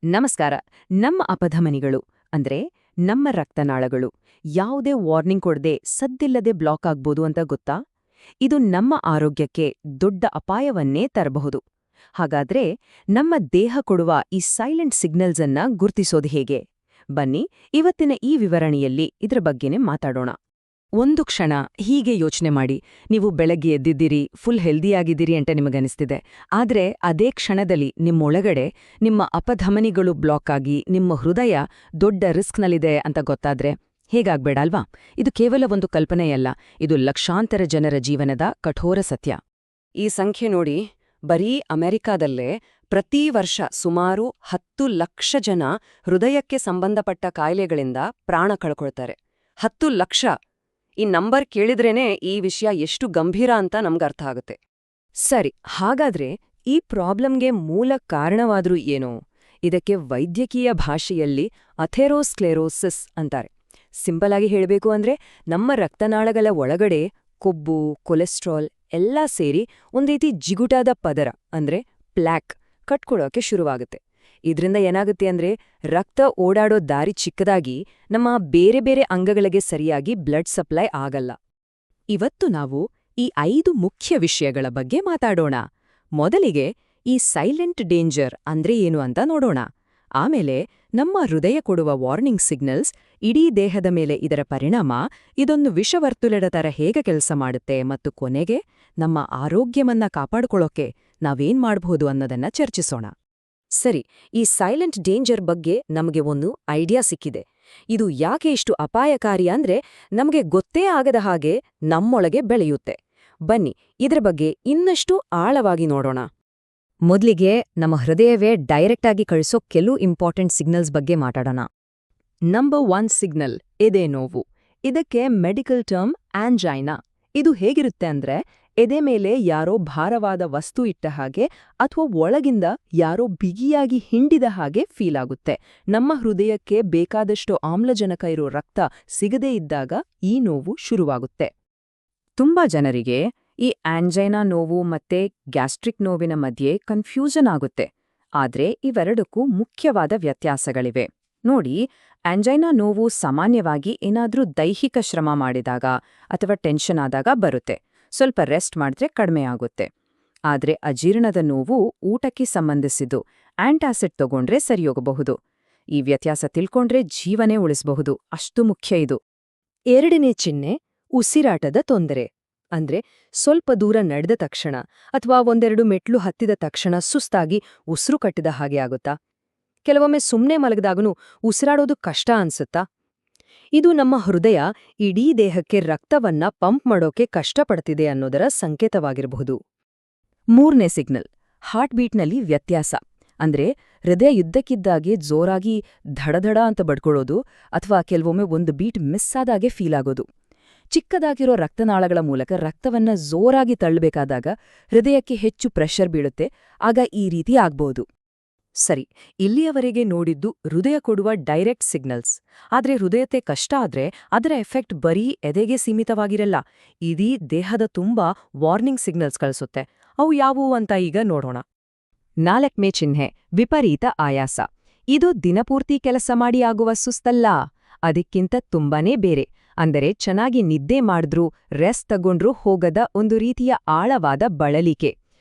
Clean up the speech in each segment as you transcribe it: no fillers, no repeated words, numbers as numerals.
ನಮಸ್ಕಾರ. ನಮ್ಮ ಅಪಧಮನಿಗಳು ಅಂದ್ರೆ ನಮ್ಮ ರಕ್ತನಾಳಗಳು ಯಾವುದೇ ವಾರ್ನಿಂಗ್ ಕೊಡದೆ ಸದ್ದಿಲ್ಲದೆ ಬ್ಲಾಕ್ ಆಗ್ಬೋದು ಅಂತ ಗೊತ್ತಾ? ಇದು ನಮ್ಮ ಆರೋಗ್ಯಕ್ಕೆ ದೊಡ್ಡ ಅಪಾಯವನ್ನೇ ತರಬಹುದು. ಹಾಗಾದ್ರೆ ನಮ್ಮ ದೇಹ ಕೊಡುವ ಈ ಸೈಲೆಂಟ್ ಸಿಗ್ನಲ್ಸ್ ಅನ್ನ ಗುರ್ತಿಸೋದು ಹೇಗೆ? ಬನ್ನಿ, ಇವತ್ತಿನ ಈ ವಿವರಣೆಯಲ್ಲಿ ಇದ್ರ ಬಗ್ಗೆನೇ ಮಾತಾಡೋಣ. ಒಂದು ಕ್ಷಣ ಹೀಗೆ ಯೋಚನೆ ಮಾಡಿ, ನೀವು ಬೆಳಗ್ಗೆ ಎದ್ದಿದ್ದೀರಿ, ಫುಲ್ ಹೆಲ್ದಿಯಾಗಿದ್ದೀರಿ ಅಂತ ನಿಮಗನಿಸ್ತಿದೆ. ಆದ್ರೆ ಅದೇ ಕ್ಷಣದಲ್ಲಿ ನಿಮ್ಮೊಳಗಡೆ ನಿಮ್ಮ ಅಪಧಮನಿಗಳು ಬ್ಲಾಕ್ ಆಗಿ ನಿಮ್ಮ ಹೃದಯ ದೊಡ್ಡ ರಿಸ್ಕ್ನಲ್ಲಿದೆ ಅಂತ ಗೊತ್ತಾದ್ರೆ ಹೇಗಾಗ್ಬೇಡ ಅಲ್ವಾ? ಇದು ಕೇವಲ ಒಂದು ಕಲ್ಪನೆಯಲ್ಲ, ಇದು ಲಕ್ಷಾಂತರ ಜನರ ಜೀವನದ ಕಠೋರ ಸತ್ಯ. ಈ ಸಂಖ್ಯೆ ನೋಡಿ, ಬರೀ ಅಮೆರಿಕಾದಲ್ಲೇ ಪ್ರತಿ ವರ್ಷ ಸುಮಾರು 10 ಲಕ್ಷ ಜನ ಹೃದಯಕ್ಕೆ ಸಂಬಂಧಪಟ್ಟ ಕಾಯಿಲೆಗಳಿಂದ ಪ್ರಾಣ ಕಳ್ಕೊಳ್ತಾರೆ. 10 ಲಕ್ಷ! ಈ ನಂಬರ್ ಕೇಳಿದ್ರೇನೆ ಈ ವಿಷಯ ಎಷ್ಟು ಗಂಭೀರ ಅಂತ ನಮ್ಗರ್ಥ ಆಗುತ್ತೆ. ಸರಿ, ಹಾಗಾದ್ರೆ ಈ ಪ್ರಾಬ್ಲಮ್ಗೆ ಮೂಲ ಕಾರಣವಾದ್ರೂ ಏನೋ? ಇದಕ್ಕೆ ವೈದ್ಯಕೀಯ ಭಾಷೆಯಲ್ಲಿ ಅಥೆರೋಸ್ಕ್ಲೆರೋಸಿಸ್ ಅಂತಾರೆ. ಸಿಂಪಲ್ ಆಗಿ ಹೇಳಬೇಕು ಅಂದ್ರೆ, ನಮ್ಮ ರಕ್ತನಾಳಗಳ ಒಳಗಡೆ ಕೊಬ್ಬು, ಕೊಲೆಸ್ಟ್ರಾಲ್ ಎಲ್ಲಾ ಸೇರಿ ಒಂದ್ರೀತಿ ಜಿಗುಟಾದ ಪದರ ಅಂದ್ರೆ ಪ್ಲಾಕ್ ಕಟ್ಕೊಳೋಕೆ ಶುರುವಾಗುತ್ತೆ. ಇದ್ರಿಂದ ಏನಾಗುತ್ತೆ ಅಂದ್ರೆ, ರಕ್ತ ಓಡಾಡೋ ದಾರಿ ಚಿಕ್ಕದಾಗಿ ನಮ್ಮ ಬೇರೆ ಬೇರೆ ಅಂಗಗಳಿಗೆ ಸರಿಯಾಗಿ ಬ್ಲಡ್ ಸಪ್ಲೈ ಆಗಲ್ಲ. ಇವತ್ತು ನಾವು ಈ 5 ಮುಖ್ಯ ವಿಷಯಗಳ ಬಗ್ಗೆ ಮಾತಾಡೋಣ. ಮೊದಲಿಗೆ ಈ ಸೈಲೆಂಟ್ ಡೇಂಜರ್ ಅಂದ್ರೆ ಏನು ಅಂತ ನೋಡೋಣ. ಆಮೇಲೆ ನಮ್ಮ ಹೃದಯ ಕೊಡುವ ವಾರ್ನಿಂಗ್ ಸಿಗ್ನಲ್ಸ್, ಇಡೀ ದೇಹದ ಮೇಲೆ ಇದರ ಪರಿಣಾಮ, ಇದೊಂದು ವಿಷವರ್ತುಲದ ಥರ ಹೇಗೆ ಕೆಲಸ ಮಾಡುತ್ತೆ, ಮತ್ತು ಕೊನೆಗೆ ನಮ್ಮ ಆರೋಗ್ಯವನ್ನ ಕಾಪಾಡ್ಕೊಳ್ಳೋಕೆ ನಾವೇನ್ ಮಾಡ್ಬೋದು ಅನ್ನೋದನ್ನ ಚರ್ಚಿಸೋಣ. ಸರಿ, ಈ ಸೈಲೆಂಟ್ ಡೇಂಜರ್ ಬಗ್ಗೆ ನಮಗೆ ಒಂದು ಐಡಿಯಾ ಸಿಕ್ಕಿದೆ. ಇದು ಯಾಕೆ ಇಷ್ಟು ಅಪಾಯಕಾರಿ ಅಂದ್ರೆ ನಮಗೆ ಗೊತ್ತೇ ಆಗದ ಹಾಗೆ ನಮ್ಮೊಳಗೆ ಬೆಳೆಯುತ್ತೆ. ಬನ್ನಿ, ಇದ್ರ ಬಗ್ಗೆ ಇನ್ನಷ್ಟು ಆಳವಾಗಿ ನೋಡೋಣ. ಮೊದಲಿಗೆ ನಮ್ಮ ಹೃದಯವೇ ಡೈರೆಕ್ಟ್ ಆಗಿ ಕಳಿಸೋ ಕೆಲವು ಇಂಪಾರ್ಟೆಂಟ್ ಸಿಗ್ನಲ್ಸ್ ಬಗ್ಗೆ ಮಾತಾಡೋಣ. ನಂಬರ್ 1 ಸಿಗ್ನಲ್ ಎದೆ ನೋವು. ಇದಕ್ಕೆ ಮೆಡಿಕಲ್ ಟರ್ಮ್ ಆಂಜೈನಾ. ಇದು ಹೇಗಿರುತ್ತೆ ಅಂದ್ರೆ, ಎದೆ ಮೇಲೆ ಯಾರೋ ಭಾರವಾದ ವಸ್ತು ಇಟ್ಟ ಹಾಗೆ ಅಥವಾ ಒಳಗಿಂದ ಯಾರೋ ಬಿಗಿಯಾಗಿ ಹಿಂಡಿದ ಹಾಗೆ ಫೀಲ್ ಆಗುತ್ತೆ. ನಮ್ಮ ಹೃದಯಕ್ಕೆ ಬೇಕಾದಷ್ಟು ಆಮ್ಲಜನಕ ಇರೋ ರಕ್ತ ಸಿಗದೇ ಇದ್ದಾಗ ಈ ನೋವು ಶುರುವಾಗುತ್ತೆ. ತುಂಬಾ ಜನರಿಗೆ ಈ ಆಂಜೈನಾ ನೋವು ಮತ್ತೆ ಗ್ಯಾಸ್ಟ್ರಿಕ್ ನೋವಿನ ಮಧ್ಯೆ ಕನ್ಫ್ಯೂಷನ್ ಆಗುತ್ತೆ. ಆದ್ರೆ ಇವೆರಡಕ್ಕೂ ಮುಖ್ಯವಾದ ವ್ಯತ್ಯಾಸಗಳಿವೆ. ನೋಡಿ, ಆಂಜೈನಾ ನೋವು ಸಾಮಾನ್ಯವಾಗಿ ಏನಾದ್ರೂ ದೈಹಿಕ ಶ್ರಮ ಮಾಡಿದಾಗ ಅಥವಾ ಟೆನ್ಷನ್ ಆದಾಗ ಬರುತ್ತೆ. ಸ್ವಲ್ಪ ರೆಸ್ಟ್ ಮಾಡಿದ್ರೆ ಕಡಿಮೆ ಆಗುತ್ತೆ. ಆದ್ರೆ ಅಜೀರ್ಣದ ನೋವು ಊಟಕ್ಕೆ ಸಂಬಂಧಿಸಿದ್ದು, ಆಂಟಾಸಿಡ್ ತಗೊಂಡ್ರೆ ಸರಿಯೋಗಬಹುದು. ಈ ವ್ಯತ್ಯಾಸ ತಿಳ್ಕೊಂಡ್ರೆ ಜೀವನೇ ಉಳಿಸಬಹುದು, ಅಷ್ಟು ಮುಖ್ಯ ಇದು. ಎರಡನೇ ಚಿಹ್ನೆ ಉಸಿರಾಟದ ತೊಂದರೆ. ಅಂದ್ರೆ ಸ್ವಲ್ಪ ದೂರ ನಡೆದ ತಕ್ಷಣ ಅಥವಾ ಒಂದೆರಡು ಮೆಟ್ಲು ಹತ್ತಿದ ತಕ್ಷಣ ಸುಸ್ತಾಗಿ ಉಸಿರು ಕಟ್ಟಿದ ಹಾಗೆ ಆಗುತ್ತಾ? ಕೆಲವೊಮ್ಮೆ ಸುಮ್ನೆ ಮಲಗಿದಾಗನೂ ಉಸಿರಾಡೋದು ಕಷ್ಟ ಅನ್ಸುತ್ತಾ? ಇದು ನಮ್ಮ ಹೃದಯ ಇಡೀ ದೇಹಕ್ಕೆ ರಕ್ತವನ್ನ ಪಂಪ್ ಮಾಡೋಕೆ ಕಷ್ಟಪಡ್ತಿದೆ ಅನ್ನೋದರ ಸಂಕೇತವಾಗಿರಬಹುದು. ಮೂರನೇ ಸಿಗ್ನಲ್ ಹಾರ್ಟ್ ಬೀಟ್ನಲ್ಲಿ ವ್ಯತ್ಯಾಸ. ಅಂದ್ರೆ ಹೃದಯ ಯುದ್ಧಕ್ಕಿದ್ದಾಗೆ ಜೋರಾಗಿ ಧಡಧಡ ಅಂತ ಬಡ್ಕೊಳ್ಳೋದು, ಅಥವಾ ಕೆಲವೊಮ್ಮೆ ಒಂದು ಬೀಟ್ ಮಿಸ್ ಆದಾಗೆ ಫೀಲ್ ಆಗೋದು. ಚಿಕ್ಕದಾಗಿರೋ ರಕ್ತನಾಳಗಳ ಮೂಲಕ ರಕ್ತವನ್ನ ಜೋರಾಗಿ ತಳ್ಳಬೇಕಾದಾಗ ಹೃದಯಕ್ಕೆ ಹೆಚ್ಚು ಪ್ರೆಷರ್ ಬೀಳುತ್ತೆ. ಆಗ ಈ ರೀತಿ ಆಗ್ಬೋದು. ಸರಿ, ಇಲ್ಲಿಯವರೆಗೆ ನೋಡಿದ್ದು ಹೃದಯ ಕೊಡುವ ಡೈರೆಕ್ಟ್ ಸಿಗ್ನಲ್ಸ್. ಆದ್ರೆ ಹೃದಯತೆ ಕಷ್ಟ ಆದ್ರೆ ಅದರ ಎಫೆಕ್ಟ್ ಬರೀ ಎದೆಗೆ ಸೀಮಿತವಾಗಿರಲ್ಲ, ಇಡೀ ದೇಹದ ತುಂಬಾ ವಾರ್ನಿಂಗ್ ಸಿಗ್ನಲ್ಸ್ ಕಳಿಸುತ್ತೆ. ಅವು ಯಾವುವು ಅಂತ ಈಗ ನೋಡೋಣ. 4ನೇ ಚಿಹ್ನೆ ವಿಪರೀತ ಆಯಾಸ. ಇದು ದಿನಪೂರ್ತಿ ಕೆಲಸ ಮಾಡಿ ಆಗುವ ಸುಸ್ತಲ್ಲ, ಅದಕ್ಕಿಂತ ತುಂಬಾನೇ ಬೇರೆ. ಅಂದರೆ ಚೆನ್ನಾಗಿ ನಿದ್ದೆ ಮಾಡಿದ್ರೂ ರೆಸ್ಟ್ ತಗೊಂಡ್ರೂ ಹೋಗದ ಒಂದು ರೀತಿಯ ಆಳವಾದ ಬಳಲಿಕೆ.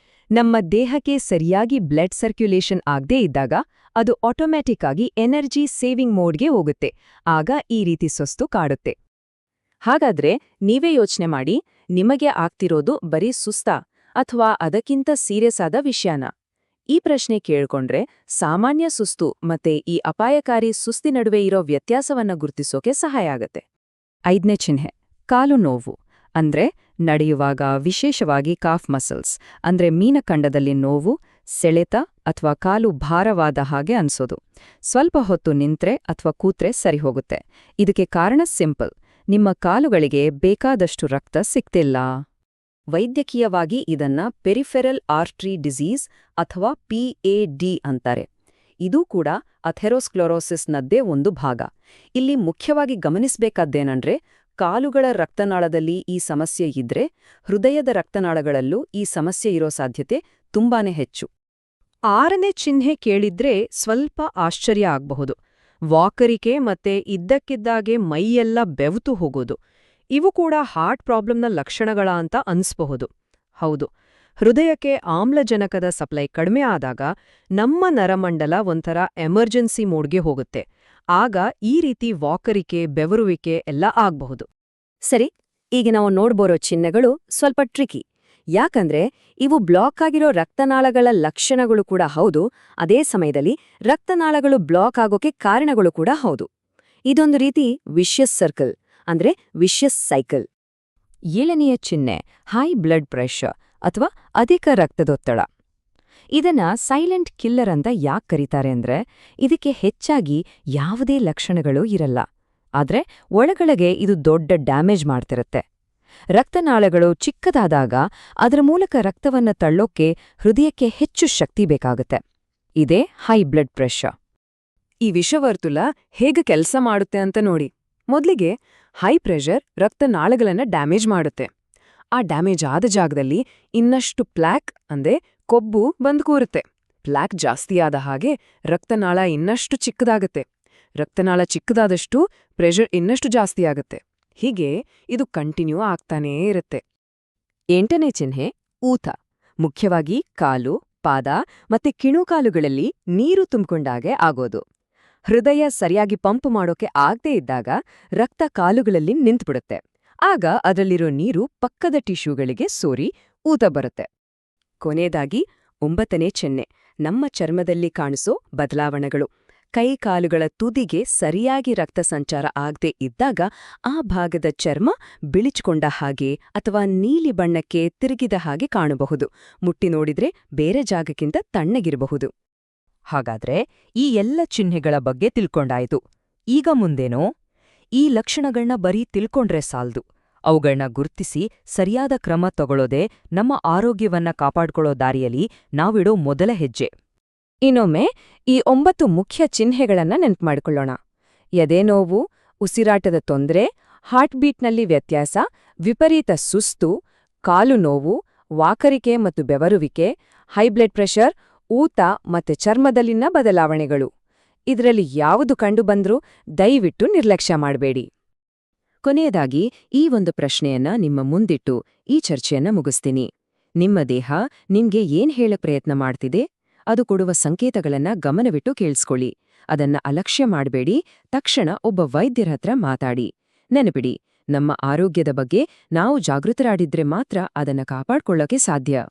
ನಮ್ಮ ದೇಹಕ್ಕೆ ಸರಿಯಾಗಿ ಬ್ಲಡ್ ಸರ್ಕ್ಯುಲೇಷನ್ ಆಗದೇ ಇದ್ದಾಗ ಅದು ಆಟೋಮ್ಯಾಟಿಕ್ ಆಗಿ ಎನರ್ಜಿ ಸೇವಿಂಗ್ ಮೋಡ್ಗೆ ಹೋಗುತ್ತೆ. ಆಗ ಈ ರೀತಿ ಸುಸ್ತು ಕಾಡುತ್ತೆ. ಹಾಗಾದ್ರೆ ನೀವೇ ಯೋಚನೆ ಮಾಡಿ, ನಿಮಗೆ ಆಗ್ತಿರೋದು ಬರೀ ಸುಸ್ತಾ ಅಥವಾ ಅದಕ್ಕಿಂತ ಸೀರಿಯಸ್ ಆದ ವಿಷಯನಾ? ಈ ಪ್ರಶ್ನೆ ಕೇಳ್ಕೊಂಡ್ರೆ ಸಾಮಾನ್ಯ ಸುಸ್ತು ಮತ್ತೆ ಈ ಅಪಾಯಕಾರಿ ಸುಸ್ತಿ ನಡುವೆ ಇರೋ ವ್ಯತ್ಯಾಸವನ್ನ ಗುರ್ತಿಸೋಕೆ ಸಹಾಯ ಆಗತ್ತೆ. 5ನೇ ಚಿಹ್ನೆ ಕಾಲು ನೋವು. ಅಂದ್ರೆ ನಡೆಯುವಾಗ ವಿಶೇಷವಾಗಿ ಕಾಫ್ ಮಸಲ್ಸ್ ಅಂದ್ರೆ ಮೀನಖಂಡದಲ್ಲಿ ನೋವು, ಸೆಳೆತ ಅಥವಾ ಕಾಲು ಭಾರವಾದ ಹಾಗೆ ಅನ್ಸೋದು. ಸ್ವಲ್ಪ ಹೊತ್ತು ನಿಂತ್ರೆ ಅಥವಾ ಕೂತ್ರೆ ಸರಿ ಹೋಗುತ್ತೆ. ಇದಕ್ಕೆ ಕಾರಣ ಸಿಂಪಲ್, ನಿಮ್ಮ ಕಾಲುಗಳಿಗೆ ಬೇಕಾದಷ್ಟು ರಕ್ತ ಸಿಗ್ತಿಲ್ಲ. ವೈದ್ಯಕೀಯವಾಗಿ ಇದನ್ನ ಪೆರಿಫೆರಲ್ ಆರ್ಟರಿ ಡಿಸೀಸ್ ಅಥವಾ PAD ಅಂತಾರೆ. ಇದೂ ಕೂಡ ಅಥೆರೋಸ್ಕ್ಲೆರೋಸಿಸ್ನದ್ದೇ ಒಂದು ಭಾಗ. ಇಲ್ಲಿ ಮುಖ್ಯವಾಗಿ ಗಮನಿಸಬೇಕಾದ್ದೇನಂದ್ರೆ, ಕಾಲುಗಳ ರಕ್ತನಾಳದಲ್ಲಿ ಈ ಸಮಸ್ಯೆ ಇದ್ರೆ ಹೃದಯದ ರಕ್ತನಾಳಗಳಲ್ಲೂ ಈ ಸಮಸ್ಯೆ ಇರೋ ಸಾಧ್ಯತೆ ತುಂಬಾನೇ ಹೆಚ್ಚು. 6ನೇ ಚಿಹ್ನೆ ಕೇಳಿದ್ರೆ ಸ್ವಲ್ಪ ಆಶ್ಚರ್ಯ ಆಗ್ಬಹುದು. ವಾಕರಿಕೆ ಮತ್ತೆ ಇದ್ದಕ್ಕಿದ್ದಾಗೆ ಮೈಯೆಲ್ಲ ಬೆವ್ತು ಹೋಗೋದು. ಇವು ಕೂಡ ಹಾರ್ಟ್ ಪ್ರಾಬ್ಲಮ್ನ ಲಕ್ಷಣಗಳ ಅಂತ ಅನ್ಸ್ಬಹುದು. ಹೌದು, ಹೃದಯಕ್ಕೆ ಆಮ್ಲಜನಕದ ಸಪ್ಲೈ ಕಡಿಮೆ ಆದಾಗ ನಮ್ಮ ನರಮಂಡಲ ಒಂಥರ ಎಮರ್ಜೆನ್ಸಿ ಮೋಡ್ಗೆ ಹೋಗುತ್ತೆ. ಆಗ ಈ ರೀತಿ ವಾಕರಿಕೆ, ಬೆವರುವಿಕೆ ಎಲ್ಲ ಆಗ್ಬಹುದು. ಸರಿ, ಈಗ ನಾವು ನೋಡ್ಬೋರೋ ಚಿಹ್ನೆಗಳು ಸ್ವಲ್ಪ ಟ್ರಿಕಿ. ಯಾಕಂದ್ರೆ ಇವು ಬ್ಲಾಕ್ ಆಗಿರೋ ರಕ್ತನಾಳಗಳ ಲಕ್ಷಣಗಳು ಕೂಡ ಹೌದು, ಅದೇ ಸಮಯದಲ್ಲಿ ರಕ್ತನಾಳಗಳು ಬ್ಲಾಕ್ ಆಗೋಕೆ ಕಾರಣಗಳು ಕೂಡ ಹೌದು. ಇದೊಂದು ರೀತಿ ವಿಷಿಯಸ್ ಸರ್ಕಲ್, ಅಂದ್ರೆ ವಿಷಿಯಸ್ ಸೈಕಲ್. 7ನೆಯ ಚಿಹ್ನೆ ಹೈ ಬ್ಲಡ್ ಪ್ರೆಷರ್ ಅಥವಾ ಅಧಿಕ ರಕ್ತದೊತ್ತಡ. ಇದನ್ನ ಸೈಲೆಂಟ್ ಕಿಲ್ಲರ್ ಅಂತ ಯಾಕೆ ಕರೀತಾರೆ ಅಂದ್ರೆ ಇದಕ್ಕೆ ಹೆಚ್ಚಾಗಿ ಯಾವುದೇ ಲಕ್ಷಣಗಳು ಇರಲ್ಲ, ಆದ್ರೆ ಒಳಗೊಳಗೆ ಇದು ದೊಡ್ಡ ಡ್ಯಾಮೇಜ್ ಮಾಡ್ತಿರುತ್ತೆ. ರಕ್ತನಾಳಗಳು ಚಿಕ್ಕದಾದಾಗ ಅದರ ಮೂಲಕ ರಕ್ತವನ್ನ ತಳ್ಳೋಕೆ ಹೃದಯಕ್ಕೆ ಹೆಚ್ಚು ಶಕ್ತಿ ಬೇಕಾಗುತ್ತೆ. ಇದೇ ಹೈ ಬ್ಲಡ್ ಪ್ರೆಷರ್. ಈ ವಿಷವರ್ತುಲ ಹೇಗೆ ಕೆಲಸ ಮಾಡುತ್ತೆ ಅಂತ ನೋಡಿ. ಮೊದಲಿಗೆ ಹೈ ಪ್ರೆಷರ್ ರಕ್ತನಾಳಗಳನ್ನ ಡ್ಯಾಮೇಜ್ ಮಾಡುತ್ತೆ. ಆ ಡ್ಯಾಮೇಜ್ ಆದ ಜಾಗದಲ್ಲಿ ಇನ್ನಷ್ಟು ಪ್ಲಾಕ್ ಅಂದ್ರೆ ಕೊಬ್ಬು ಬಂದು ಕೂರುತ್ತೆ. ಪ್ಲಾಕ್ ಜಾಸ್ತಿಯಾದ ಹಾಗೆ ರಕ್ತನಾಳ ಇನ್ನಷ್ಟು ಚಿಕ್ಕದಾಗತ್ತೆ. ರಕ್ತನಾಳ ಚಿಕ್ಕದಾದಷ್ಟು ಪ್ರೆಷರ್ ಇನ್ನಷ್ಟು ಜಾಸ್ತಿಯಾಗತ್ತೆ. ಹೀಗೆ ಇದು ಕಂಟಿನ್ಯೂ ಆಗ್ತಾನೇ ಇರುತ್ತೆ. 8ನೇ ಚಿಹ್ನೆ ಊತ. ಮುಖ್ಯವಾಗಿ ಕಾಲು, ಪಾದ ಮತ್ತೆ ಕಿಣುಕಾಲುಗಳಲ್ಲಿ ನೀರು ತುಂಬಿಕೊಂಡಾಗೆ ಆಗೋದು. ಹೃದಯ ಸರಿಯಾಗಿ ಪಂಪ್ ಮಾಡೋಕೆ ಆಗದೇ ಇದ್ದಾಗ ರಕ್ತ ಕಾಲುಗಳಲ್ಲಿ ನಿಂತ್ಬಿಡುತ್ತೆ. ಆಗ ಅದರಲ್ಲಿರೋ ನೀರು ಪಕ್ಕದ ಟಿಶ್ಯೂಗಳಿಗೆ ಸೋರಿ ಊತ ಬರುತ್ತೆ. ಕೊನೆಯದಾಗಿ 9ನೇ ಚಿಹ್ನೆ ನಮ್ಮ ಚರ್ಮದಲ್ಲಿ ಕಾಣಿಸೋ ಬದಲಾವಣೆಗಳು. ಕೈ ಕಾಲುಗಳ ತುದಿಗೆ ಸರಿಯಾಗಿ ರಕ್ತ ಸಂಚಾರ ಆಗದೆ ಇದ್ದಾಗ ಆ ಭಾಗದ ಚರ್ಮ ಬಿಳಿಚಿಕೊಂಡ ಹಾಗೆ ಅಥವಾ ನೀಲಿ ಬಣ್ಣಕ್ಕೆ ತಿರುಗಿದ ಹಾಗೆ ಕಾಣಬಹುದು. ಮುಟ್ಟಿ ನೋಡಿದ್ರೆ ಬೇರೆ ಜಾಗಕ್ಕಿಂತ ತಣ್ಣಗಿರಬಹುದು. ಹಾಗಾದ್ರೆ ಈ ಎಲ್ಲ ಚಿಹ್ನೆಗಳ ಬಗ್ಗೆ ತಿಳ್ಕೊಂಡಾಯ್ತು. ಈಗ ಮುಂದೇನೋ? ಈ ಲಕ್ಷಣಗಳ್ನ ಬರೀ ತಿಳ್ಕೊಂಡ್ರೆ ಸಾಲ್ದು. ಅವುಗಳ್ನ ಗುರ್ತಿಸಿ ಸರಿಯಾದ ಕ್ರಮ ತಗೊಳ್ಳೋದೇ ನಮ್ಮ ಆರೋಗ್ಯವನ್ನ ಕಾಪಾಡ್ಕೊಳ್ಳೋ ದಾರಿಯಲ್ಲಿ ನಾವಿಡೋ ಮೊದಲ ಹೆಜ್ಜೆ. ಇನ್ನೊಮ್ಮೆ ಈ 9 ಮುಖ್ಯ ಚಿಹ್ನೆಗಳನ್ನ ನೆನ್ಪು ಮಾಡಿಕೊಳ್ಳೋಣ. ಎದೆನೋವು, ಉಸಿರಾಟದ ತೊಂದರೆ, ಹಾರ್ಟ್ ಬೀಟ್ನಲ್ಲಿ ವ್ಯತ್ಯಾಸ, ವಿಪರೀತ ಸುಸ್ತು, ಕಾಲು ನೋವು, ವಾಕರಿಕೆ ಮತ್ತು ಬೆವರುವಿಕೆ, ಹೈ ಬ್ಲಡ್ ಪ್ರೆಷರ್, ಊತ ಮತ್ತೆ ಚರ್ಮದಲ್ಲಿನ ಬದಲಾವಣೆಗಳು. ಇದರಲ್ಲಿ ಯಾವುದು ಕಂಡುಬಂದ್ರೂ ದಯವಿಟ್ಟು ನಿರ್ಲಕ್ಷ್ಯ ಮಾಡಬೇಡಿ. ಕೊನೆಯದಾಗಿ ಈ ಒಂದು ಪ್ರಶ್ನೆಯನ್ನ ನಿಮ್ಮ ಮುಂದಿಟ್ಟು ಈ ಚರ್ಚೆಯನ್ನ ಮುಗಿಸ್ತೀನಿ. ನಿಮ್ಮ ದೇಹ ನಿಮ್ಗೆ ಏನ್ ಹೇಳಕ್ ಪ್ರಯತ್ನ ಮಾಡ್ತಿದೆ? ಅದು ಕೊಡುವ ಸಂಕೇತಗಳನ್ನ ಗಮನವಿಟ್ಟು ಕೇಳಿಸ್ಕೊಳ್ಳಿ. ಅದನ್ನ ಅಲಕ್ಷ್ಯ ಮಾಡಬೇಡಿ. ತಕ್ಷಣ ಒಬ್ಬ ವೈದ್ಯರ ಹತ್ರ ಮಾತಾಡಿ. ನೆನಪಿಡಿ, ನಮ್ಮ ಆರೋಗ್ಯದ ಬಗ್ಗೆ ನಾವು ಜಾಗೃತರಾಗಿದ್ರೆ ಮಾತ್ರ ಅದನ್ನ ಕಾಪಾಡ್ಕೊಳ್ಳೋಕೆ ಸಾಧ್ಯ.